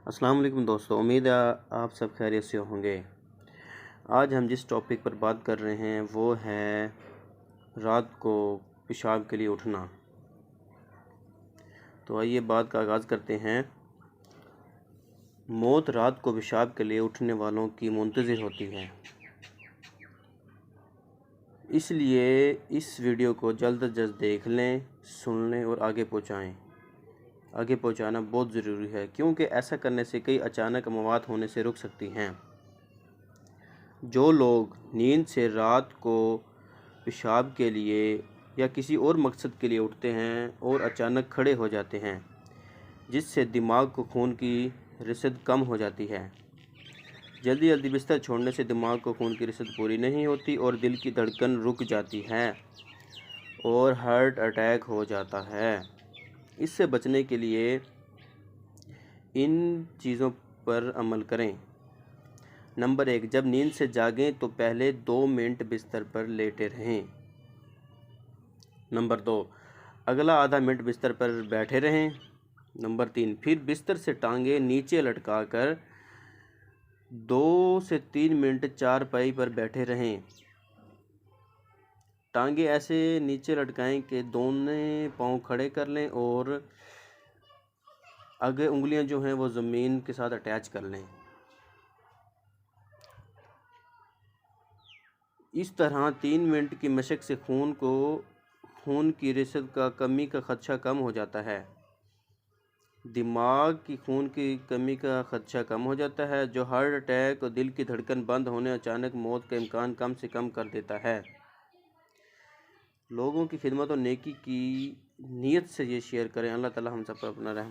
अस्सलाम वालेकुम दोस्तों, उम्मीद है आप सब खैरियत से होंगे। आज हम जिस टॉपिक पर बात कर रहे हैं वो है रात को पेशाब के लिए उठना। तो आइए बात का आगाज़ करते हैं। मौत रात को पेशाब के लिए उठने वालों की मुंतज़िर होती है, इसलिए इस वीडियो को जल्द अज जल्द देख लें, सुन लें और आगे पहुंचाना बहुत ज़रूरी है, क्योंकि ऐसा करने से कई अचानक मौत होने से रुक सकती हैं। जो लोग नींद से रात को पेशाब के लिए या किसी और मकसद के लिए उठते हैं और अचानक खड़े हो जाते हैं, जिससे दिमाग को खून की रसद कम हो जाती है। जल्दी जल्दी बिस्तर छोड़ने से दिमाग को खून की रसद पूरी नहीं होती और दिल की धड़कन रुक जाती है और हार्ट अटैक हो जाता है। इससे बचने के लिए इन चीज़ों पर अमल करें। नंबर 1, जब नींद से जागें तो पहले 2 मिनट बिस्तर पर लेटे रहें। नंबर 2, अगला आधा मिनट बिस्तर पर बैठे रहें। नंबर 3, फिर बिस्तर से टांगें नीचे लटकाकर 2 से 3 मिनट चारपाई पर बैठे रहें। टांगे ऐसे नीचे लटकाएं कि दोनों पाँव खड़े कर लें और आगे उंगलियां जो हैं वो ज़मीन के साथ अटैच कर लें। इस तरह 3 मिनट की मशक से खून की रसद का कमी का खदशा कम हो जाता है। दिमाग की खून की कमी का खदशा कम हो जाता है, जो हार्ट अटैक और दिल की धड़कन बंद होने, अचानक मौत का इम्कान कम से कम कर देता है। लोगों की खिदमत और नेकी की नीयत से ये शेयर करें। अल्लाह ताला हम सब पर अपना रहम